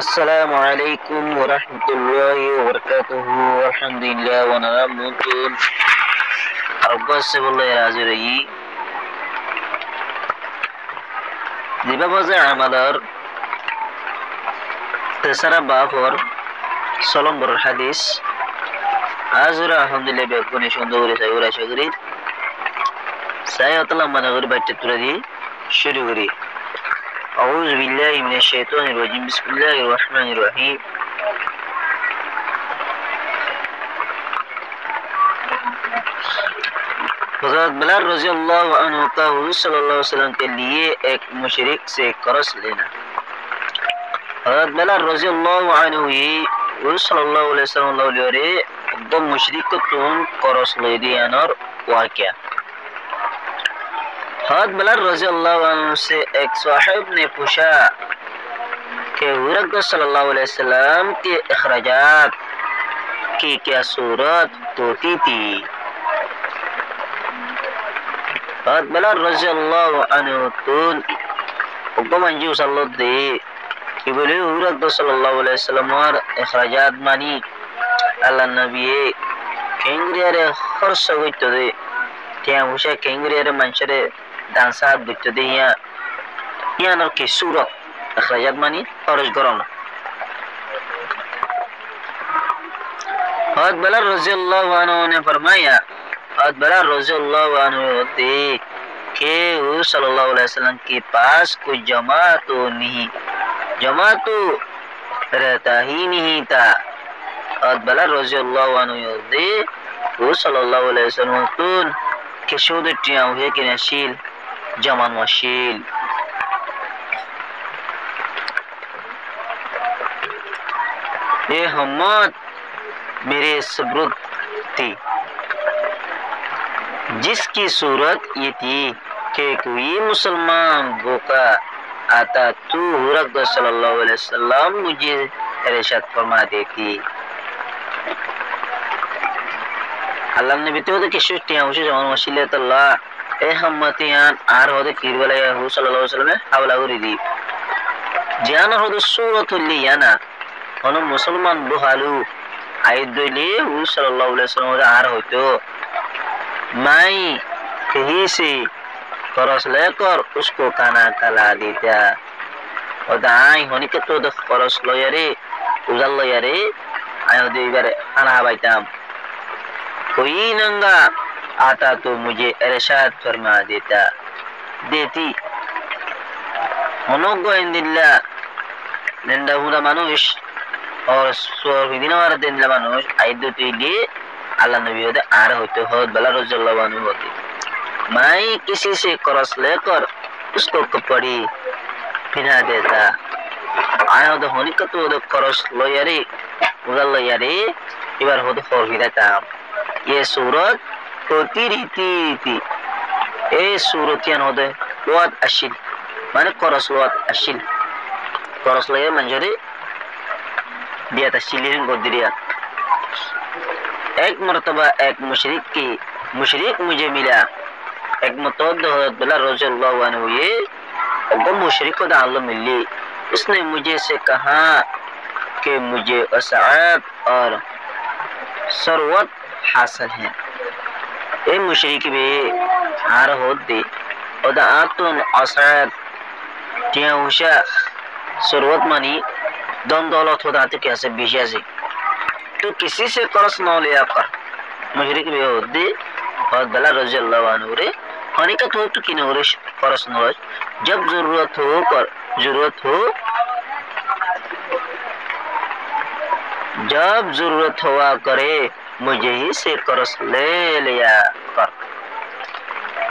Assalamualaikum warahmatullahi wabarakatuh. Alhamdulillah wa na'amutun. Arabasibullah razirayi. Dibabaza amalar tesara bafur solom ber hadis. Azura alhamdulillah bekuni shunduri sayura shagri. Saya telah menaguri baca turadi syurugri. أعوذ بالله من الشيطان الرجيم بسم الله الرحمن الرحيم हज़रत बिलाल रज़ी अल्लाह अन्हु का हुज़ूर सल्लल्लाहु अलैहि वसल्लम के लिए एक मुशरिक से कर्ज लेना। हज़रत बिलाल रज़ी अल्लाह अन्हु ही हुज़ूर सल्लल्लाहु अलैहि वसल्लम रे दो मुशरिक को तुम कर्ज ले दिया और वाक़या हज़रत बिलाल रज़ी अल्लाह अन्हु से एक साहिब ने पूछा कि हुज़ूर सल्लल्लाहु अलैहि वसल्लम के अखराजात की क्या सूरत होती थी। हज़रत बिलाल रज़ी अल्लाह अन्हु तो हुक्म अंजू सल्लल्लाहु दे कि बोले हुज़ूर सल्लल्लाहु अलैहि वसल्लम और अखराजात मानी अल्लाह नबी केंगरियारे हर सगुत दे क्या हुशा केंगरियारे मंशरे दांसा बिकते दे या नर की सूरत अखराजात मानी खर्च करो ना। हज़रत बिलाल रज़ी अल्लाह अन्हु ने फरमाया हज़रत बिलाल रज़ी अल्लाह अन्हु थे कि हुज़ूर सल्लल्लाहु अलैहि वसल्लम के पास कोई जमा तो रहता ही नहीं था। हज़रत बिलाल रज़ी अल्लाह अन्हु थे हुज़ूर सल्लल्लाहु अलैहि वसल्लम तो किशोर टिया हुए कि नशील जमान वशील ये हम्मत मेरे सबरुत थी जिसकी सूरत ये थी कि कोई मुसलमान भूखा आता तो हुज़ूर सल्लल्लाहु अलैहि वसल्लम मुझे इरशाद फरमा देती। अल्लाह ने बितो तो किशोर टिया हुए जमान वशील अल्लाह ए हम्मतियान आर होदे किरवला या हुज़ूर सल्लल्लाहु अलैहि वसल्लम हवला उरिदी जाना होदे सूरत लियाना ono मुसलमान बुहालू आइदले हुज़ूर सल्लल्लाहु अलैहि वसल्लम आर होतो माई कहीं से करस लेकर उसको खाना खिला देता और दाई होने के तो करस लो यारे उजल लो यारे आयो दे बारे खाना बाइताम कोई नंगा आता तो मुझे इरशाद फरमा देती मनोगो इंदिल्ला निंदा हुदा मानुष और स्वर्गीय वाला दिल्ला मानुष आइदो तेली अल्लाह नबी होते आर होते हो बिलाल रज़ी अल्लाह अन्हु होते मैं किसी से कर्ज लेकर उसको कपड़ी पहना देता आया तो होने का तो कर्ज लो यारे उधर लो यारे इबार होते और भी रहता ये सूरत होती रहती थी ए सूरतियान होते बहुत अशिल माने कर्ज बहुत अशिल कर्ज लो ये मंजरे दिया था शिलीन को दिया। एक मर्तबा एक मुशरिक मुझे मिला एक मतौद हज़रत बिलाल रज़ी अल्लाह अन्हु ये वो मुशरिक को दाल मिली उसने मुझे से कहा कि मुझे असआद और सरवत हासिल है। ये मुशरिक भी आर होते और दातुन असआद क्या उषा सरवत मानी दोन दौलत होता तो कैसे बिशिया से तो किसी से कर्ज न लिया कर मुशरिक भी होते और बिलाल रज़ी अल्लाह अन्हु रे होने का तो कि नौरिश कर्ज न जब जरूरत हुआ करे मुझे ही से कर्ज ले लिया कर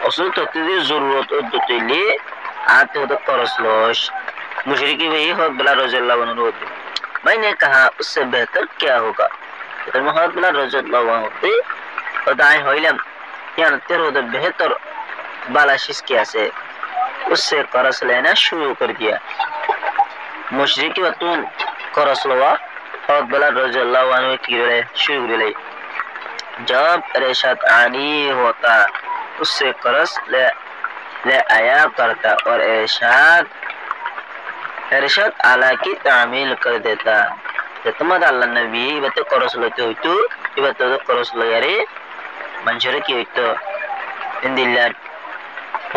उसे तो तेरी जरूरत हो तो तेली आते हो तो कर्ज लोश मुशरिक भी हो बिलाल रज़ी अल्लाह अन्हु होते। मैंने कहा उससे बेहतर क्या होगा तो हज़रत बिलाल रज़ी अल्लाह अन्हु होते और दाएं होइलम यानी तेरे तो बेहतर बालाशिश किया से उससे कर्ज लेना शुरू कर दिया। मुशरिक वतून कर्ज लवा हज़रत बिलाल रज़ी अल्लाह अन्हु की शुरू कर ली जब इरशाद आनी होता उससे कर्ज ले आया करता और इरशाद इरशाद आला की तामील कर देता तुम्हारा अल्लाह नबी इबते करस लते होइतो इबते करस लयारे मंशरे की होइतो इंदिल्ला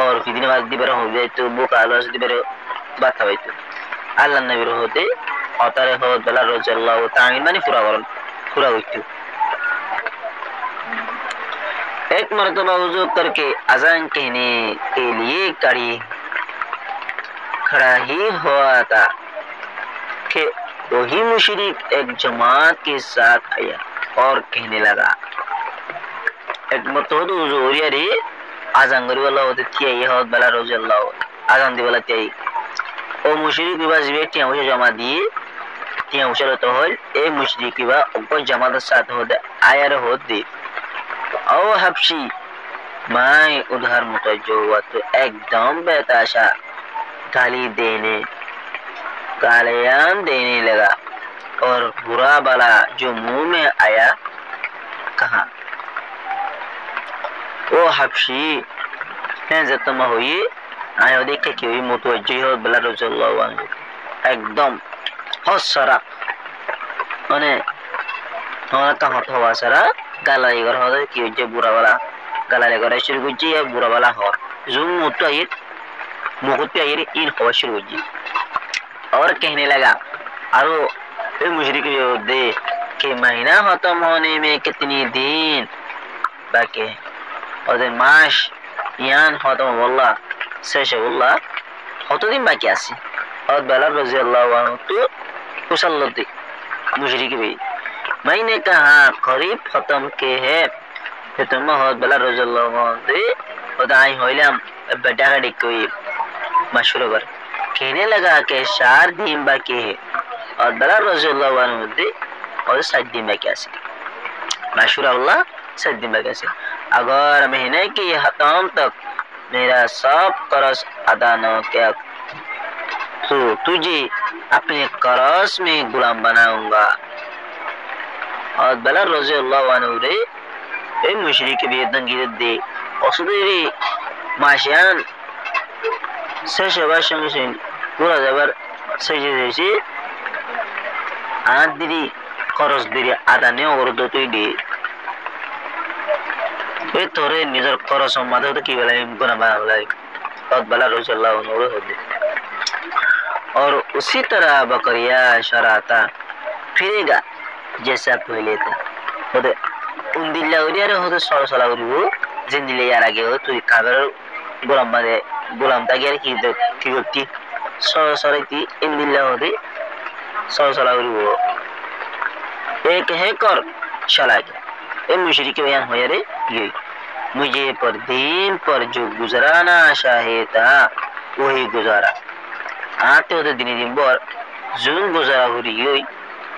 और किदिन बाद दिबरा हो गए तो बुक आलोस दिबरे बात होइतो अल्लाह नबी होते अतारे हो बला रजल्लाहु तामील माने पूरा होइतो एक मर्तबा वुजू करके अजान कहने के लिए खड़ा ही हुआ था कि वही मुशरिक एक जमात के साथ आया और कहने लगा एक मर्तबा तो वुजू ओरिया रे अजान करी वाला होते थिया ये हो बला रजल्लाहु अजान दी वाला थिया ओ मुशरिक के बाद बेटियां उसे जमा दी तिया उछल तो होल ए मुशरिक के बाद ऊपर जमात साथ होते आया रे होते ओ हबशी मैं उधर मुतवज्जो हुआ तो एकदम बेताशा गालियां देने लगा और बुरा भला जो मुंह में आया कहा ओ हबशी जतमा हुई आयो देखे कि हुई मुतवज्जो हो बला रजल्लाहु अन्हु एकदम हसरा अने होना कहा था सरा गाला इगर हो कि जे बुरा वाला गाला इगर शुरू गुजी है बुरा वाला हो जुम मुत्तो ये मुकुत्ते ये इन हो शुरू गुजी और कहने लगा अरो ए मुशरिक जो दे कि महीना खत्म होने में कितनी दिन बाकी है और मास यान खत्म वल्ला शेष वल्ला कत दिन बाकी आसी और बला रज़ियल्लाहु अन्हु तो कुशलती मुशरिक भी मैंने कहा करीब खत्म के है तो तुम बहुत बला रज़ियल्लाहु अन्हु उदाई होइलाम बेटा का कोई मशहूर कर कहने लगा कि 4 दिन बाकी है और बला रज़ियल्लाहु अन्हु दे और 7 दिन बाकी है मशहूर अल्लाह 7 दिन बाकी है अगर महीने के खत्म तक मेरा सब कर्ज अदा न किया तो तुझे अपने कर्ज में गुलाम बनाऊंगा और बला रज़ियल्लाहु अन्हु रे ए मुशरिक भी दंगी दे असुदेरी माशियान से शबाशमसिन पूरा जबर सजे से आदरी कर्ज दिरी आदाने और दो तो दे ए तोरे निजर कर्ज मादे तो की वाला गुना वाला और बला रज़ियल्लाहु अन्हु होते और उसी तरह बकरिया शराता फिरेगा जैसा पहले था होते उन दिल्ला उरिया रे होते सर सला उरियो जिन दिल्ले यार आगे हो तो काबर गुलाम तागियार की होती सर सर की इन दिल्ला होते सर सला उरियो एक है कर चला गया ये मुशरिक बयान हो रे ये मुझे पर दिन पर जो गुजराना चाहे था वही गुजारा आते होते दिन भर जुन गुजारा हो रही है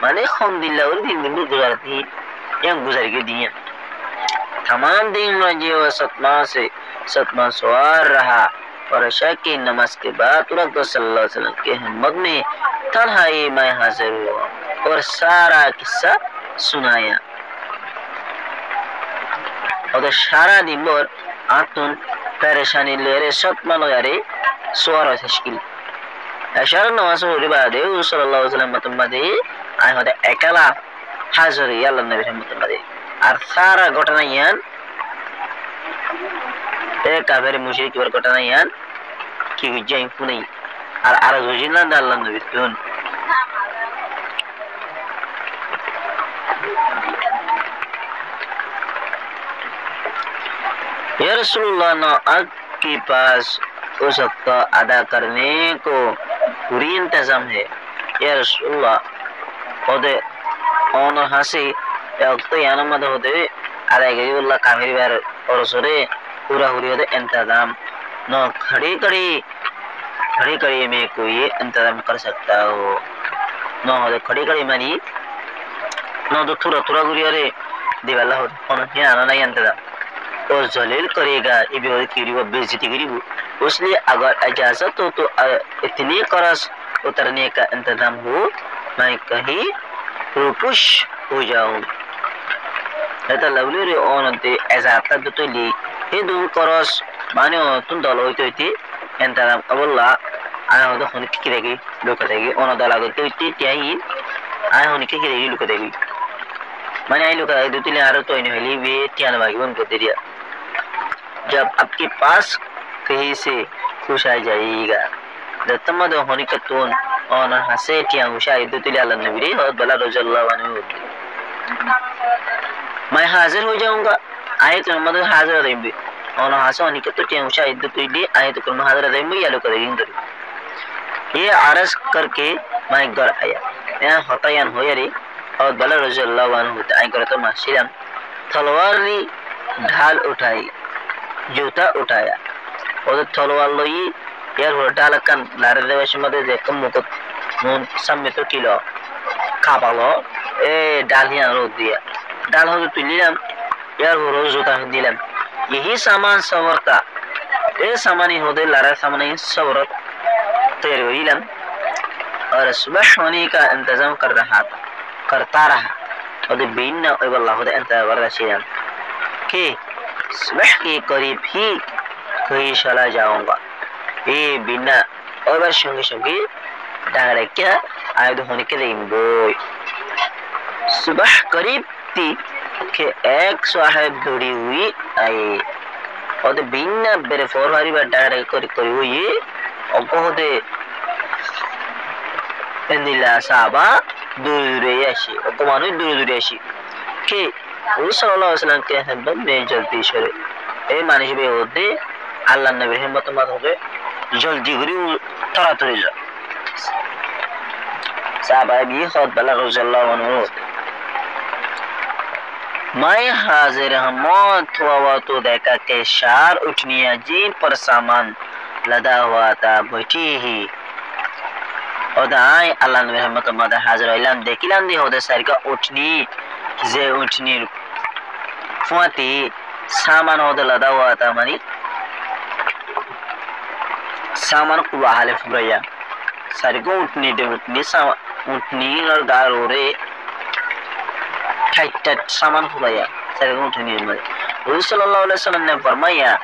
माने हम दिल्ला और दिन गुजारती yang गुजर के दिए तमाम दिन में जो सतमा सवार रहा और अशा की नमाज के बाद तुरंत सल्लल्लाहु अलैहि वसल्लम के हिम्मत में तन्हाई में हाजिर हुआ और सारा किस्सा सुनाया और सारा दिन भर आतुन परेशानी ले रहे सतमा लो यारे सवार तश्कील अशा नमाज होने बाद सल्लल्लाहु अलैहि वसल्लम मतमदे आए होते एकला हाजिर या अल्लाह नबी रहमतुल्लाह और सारा घटना यान एक काफिर मुशरिक की घटना यान की विजय पुनी और आरजुजिना अल्लाह नबी तुन या रसूलुल्लाह ना आपके पास उस वक्त अदा करने को पूरी इंतजाम है या रसूलुल्लाह और on hasi waktu yang nama tu hote ada gaya ulah kami ber और सरे पूरा हो रही होते इंतजाम न खड़ी कड़ी में कोई इंतजाम कर सकता हो न हो खड़ी कड़ी मानी न तो थोड़ा गुरी अरे दिवाला हो यहाँ आना नहीं इंतजाम और जलील करेगा ये भी होती कि वो बेइज्जती करेगी उसलिए अगर इजाजत हो तो इतनी करस उतरने का इंतजाम हो मैं कहीं रुपुश हो जाऊं ऐसा लवली रे ओनते ऐसा तब तो ली हे दूर करस माने तुम दलोई तो इतनी इंतजाम Abdullah ai ho do hon ki degi luka degi ono dala go ti ai ai hon ki degi luka degi मैंने आई लोग दो तीन यार तो इन्हें ली वे त्यान बाकी बन कर दिया जब आपके पास कहीं से खुश आ जाएगा जब तम दो होने का तोन और ना हंसे त्यान खुश आए दो तीन यार लगने भी और बला रोज़ल्ला वाने होते मैं हाजिर हो जाऊंगा आए तो हम तो हाजिर रहेंगे और ना हंसे होने का तो त्यान खुश आए दो तीन आए तो कर्म हाजिर रहेंगे या लोग करेंगे ये आरस करके मैं घर आया यहाँ होता यान हो यारी और बला रज़ियल्लाहु अन्हु आई करता माशिरम तलवार ली ढाल उठाई जूता उठाया और तलवार लोई यार वो ढाल कन लारे देवश मध्य देखम मुकुट मुन सम्मितो किलो काबालो ढाल ही रोक दिया ढाल हो तो तुलियम यार वो रोज जूता दिलम यही सामान सवरता ये सामान ही होते लारा सामान ही सवरत तैयार हुईलम और सुबह होने का इंतजाम कर रहा था करता रहा और बिन अल्लाह ने इंतजार रशियन कि सुबह के करीब ही कहीं चला जाऊंगा ये बिना और संगे संगे डांगरे क्या आयद होने के लिए बोल सुबह करीब थी कि एक साहब दौड़ी हुई आई और बिना बेरे फोरवारी बार डांगरे करी हुई और कोहदे इंदिला साबा दूर-दूर और कमानो दूर-दूर कि वो सल्लल्लाहु अलैहि वसल्लम के हब्बत में जल्दी चले ए मानिश बे होते अल्लाह नबी हिम्मत मत हो गए जल्दी करी तरा तरी जा साहबा भी खुद बला रज़ियल्लाहु अन्हु मैं हाजिर हम हुआ तो देखा के शार उठनिया जीन पर सामान लदा हुआ था बैठी ही और दाई अल्लाह ने रहमत मद हाजिर इलाम देखिलाम दे होदे सर का उठनी जे उठनी फुआती सामान होदे लदा हुआ था मानी सामान को हाले फुरया सर को उठनी दे उठनी सामान उठनी और गारोरे टाइट सामान फुरया सर को उठनी में रसूल सल्लल्लाहु अलैहि वसल्लम ने फरमाया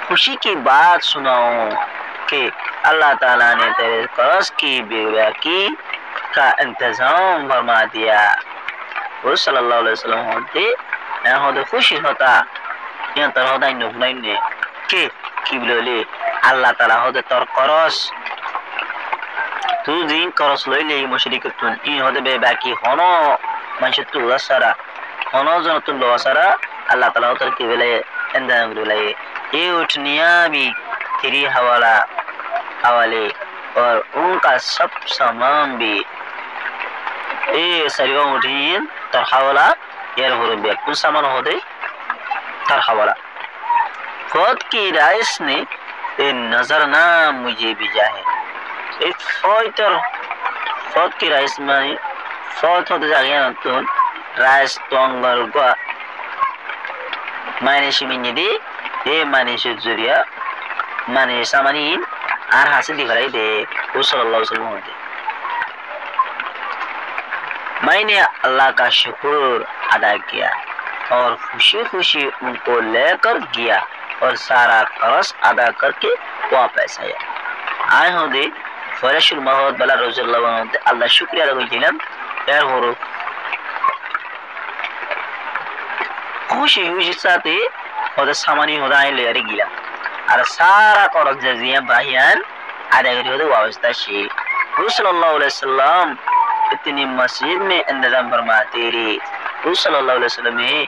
खुशी की बात सुनाओ कि अल्लाह ताला ने तेरे कर्ज की बेवा की का इंतजाम फरमा दिया वो सल्लल्लाहु अलैहि वसल्लम होते यहाँ होते खुशी होता यहाँ तरह होता इन नहीं ने कि बोले अल्लाह ताला होते तर कर्ज तू दिन कर्ज ले ले मुशरिक तुन इन होते बेवा की होनो मंशे तू लसरा होनो जन तू लसरा अल्लाह ताला होते की बोले इंतजाम बोले ये उठनिया भी तेरी हवाले और उनका सब सामान भी ये सरिया उठी तर हवाला यार हो रहा है कुछ सामान होते तर हवाला खुद की राइस ने ये नजर ना मुझे भी जाए एक खुद की राइस में खुद होते जागे ना तो राइस तो अंगर का मायने शिमिनी दी ये माने शुद्धिया माने सामानी आर हासिल दिख रही दे वो सल्लल्लाहु अलैहि वसल्लम होते मैंने अल्लाह का शुक्र अदा किया और खुशी खुशी उनको लेकर गया और सारा कर्ज अदा करके वापस आया आए हो दे फरशुल महमूद बला रज़ियल्लाहु अन्हु अल्लाह शुक्रिया अदा किया यार हो खुशी खुशी साथे और सामानी होता है ले यारी गिला और सारा कर्ज जजिया बाहियान आधा करी होते वापस शी सल्लल्लाहु अलैहि वसल्लम इतनी मस्जिद में इंतजाम फरमाते रे सल्लल्लाहु अलैहि वसल्लम में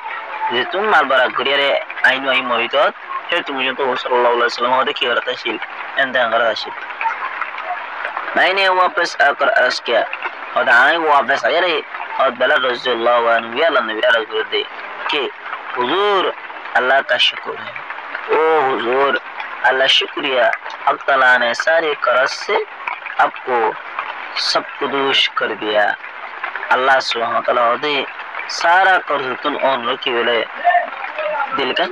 जे तुम माल बरा करिया रे आइनो आई मोहितो फिर तुम जो तो सल्लल्लाहु अलैहि वसल्लम होते की करता शी इंतजाम करता शी मैंने वापस आकर अर्ज किया और आए वापस आए रे और बला रज़ियल्लाहु अन्हु या अल्लाह नबी रसूल दे कि हुजूर अल्लाह का शुक्र है ओ हुजूर अल्लाह शुक्रिया अल्लाह ताला ने सारे कर्ज से आपको सब कुछ कर दिया अल्लाह सुब्हानहु व तआला दे सारा कर्ज तुम ऑन रखी वेले दिल का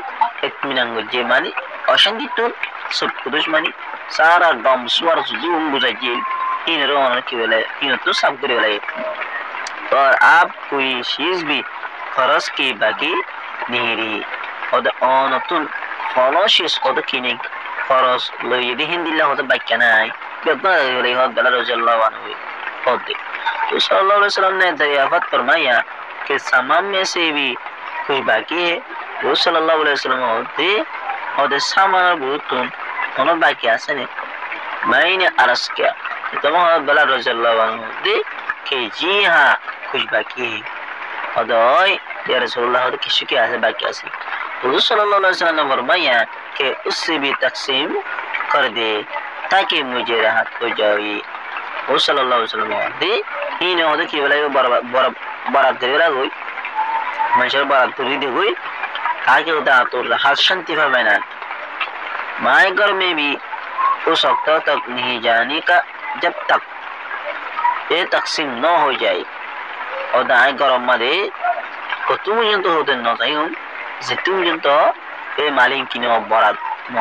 इत्मीनान गुजे मानी अशांति तुम सब कुछ मानी सारा गम स्वर जुम बुझाई इन रोन रखी वेले इन तो सब करे वेले और आप कोई चीज भी कर्ज की बाकी नहीं रही और ऑन तुम फॉलो शीस और किने খরচ লই যদি হিন্দিল্লা হতে বাক্য নাই বেতন রে হদ বেলা রাদিয়াল্লাহু আনহু হদে तो सल्लल्लाहु अलैहि वसल्लम ने दरियाफत फरमाया कि सामान में से भी कुछ बाकी है वो सल्लल्लाहु अलैहि वसल्लम होते और सामान बुतुन दोनों बाकी आसे ने मैंने अर्ज किया तो मोहम्मद बला रज़ियल्लाहु अन्हु दे कि जी हाँ कुछ बाकी है और या रसूलुल्लाह तो किसी के आसे बाकी आसे तो सल्लल्लाहु अलैहि वसल्लम ने फरमाया कि उससे भी तकसीम कर दे ताकि मुझे राहत हो जाए वो सल्लल्लाहु अलैहि वसल्लम दे इन होते कि वाला बारात देरा गई मंशर बारात पूरी दे गई ताकि उदा तो राहत शांति फरमाना माए घर में भी उस वक्त तक नहीं जाने का जब तक ये तकसीम न हो जाए और दाएं घर मधे को तुम जन तो होते न चाहिए जे तुम जन तो ये मालिक की न बारात म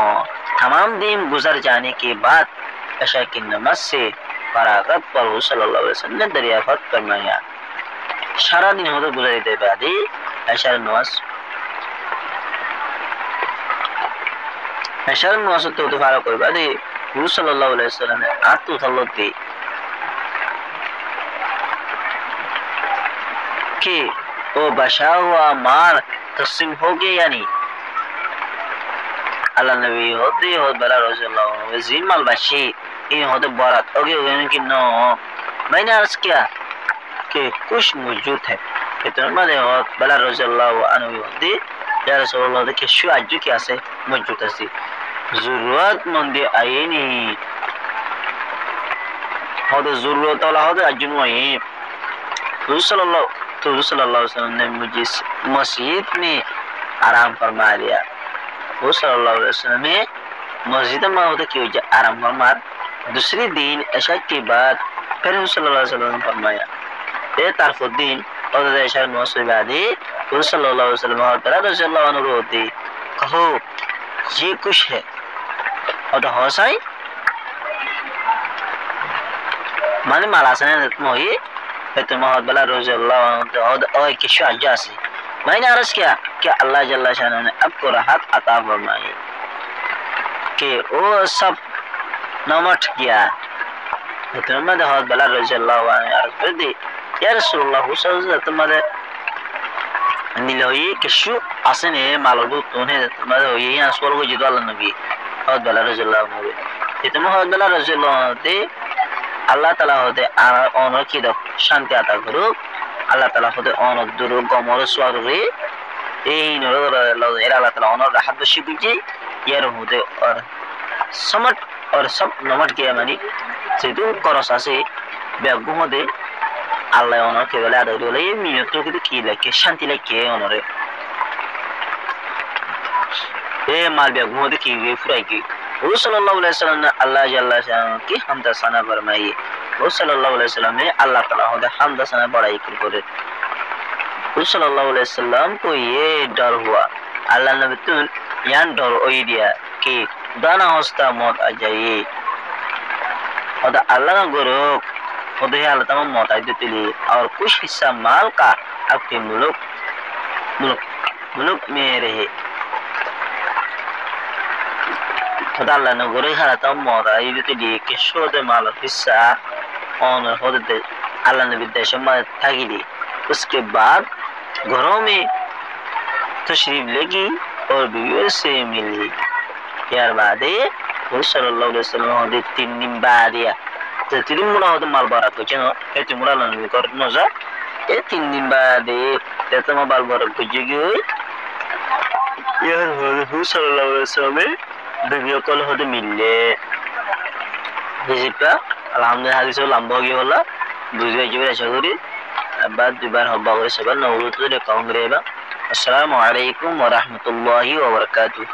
तमाम दिन गुजर जाने के बाद ऐसा कि नमाज से फरागत पर सल्लल्लाहु अलैहि वसल्लम ने दरियाफत फरमाया सारा दिन होते गुजर देते बाद ऐसा नमाज ऐसा नमाज तो होते फारा कोई बाद सल्लल्लाहु अलैहि वसल्लम ने आतु थल्लते कि वो बचा हुआ माल तस्लीम हो गया या नहीं अल्लाह नबी होते हो बला रज़ियल्लाहु अन्हु जिमाल बची इन होते बारात हो गए कि नो मैंने अर्ज किया कि कुछ मौजूद है इतना दे हो बला रज़ियल्लाहु अन्हु होते या रसूलुल्लाह के शु अज्जु क्या से मौजूद है जरूरतमंद आए नहीं होते जरूरत वाला होते अज्जु नहीं रसूलुल्लाह अलैहि वसल्लम ने मुझे मस्जिद में आराम फरमा दिया वो सल्लल्लाहु अलैहि वसल्लम ने मस्जिद में होते क्यों आराम फरमा दूसरे दिन ऐसा के बाद फिर सल्लल्लाहु अलैहि वसल्लम ने फरमाया ये तारफुद्दीन और ऐसा नौसबादी वो सल्लल्लाहु अलैहि वसल्लम और रज़ियल्लाहु अन्हु होते कहो ये कुछ है और तो हौसाई माने मालासने मोही तो मोहम्मद बला रज़ियल्लाहु अन्हु और किशु अजासी मैंने अर्ज किया कि अल्लाह जल्ला शाह ने आपको राहत अता फरमाई कि वो सब नमट गया तो मोहम्मद बला रज़ियल्लाहु अन्हु अर्ज कर दी या रसूलुल्लाह तुम्हारे निलोई किशु असने मालूम तूने तुम्हारे ये यहाँ स्वर को जितवा लग नबी और बला रज़ियल्लाहु अन्हु इतना मोहम्मद बला रज़ियल्लाहु अन्हु अल्लाह ताला होते ऑनर की दो शांति आता करो अल्लाह ताला होते ऑनर दुरु गमर स्वर रे यही नरो अल्लाह ताला ऑनर राहत बशी दीजिए ये होते और समट और सब नमट किया मानी सेतु करसा से बेगु होते अल्लाह ऑनर के वाले आदर वाले ये मिनटों की लगे शांति लगे ऑनर ये माल बेगु होते की वे फुराई वो सल्लल्लाहु अलैहि वसल्लम ने अल्लाह जल्ला शाह की हमद सना फरमाई वो सल्लल्लाहु अलैहि वसल्लम ने अल्लाह ताला होते हमद सना बड़ाई करे वो सल्लल्लाहु अलैहि वसल्लम को ये डर हुआ अल्लाह ने तुम यान डर ओई दिया कि दाना होस्ता मौत आ जाए और अल्लाह का गुरु होते अल्लाह तमाम मौत आ देती और कुछ हिस्सा माल का आपके मुल्क में रहे अल्लाह ने गुरु हालत मौत आई देती कि शोध माल हिस्सा और होते अल्लाह ने विदेश में थकी दी उसके बाद घरों में तशरीफ लेगी और बीवियों से मिली यार बाद वो सल्लल्लाहु अलैहि वसल्लम होते 3 दिन बाद या तो 3 मुला होते माल बारात को चलो ये 3 मुला लंबी कर नज़र ये 3 दिन बाद ये तो माल बारात को जगी यार वो सल्लल्लाहु अलैहि वसल्लम बीवियों को होते मिले जिसका अल्हम्दुलिल्लाह हादिस लंबा हो गया वाला दूसरे जीवन ऐसा करी बाद दुबार हब्बा करे सब नौरुत रे कांग्रेबा अस्सलामु अलैकुम व रहमतुल्लाहि व बरकातुहू।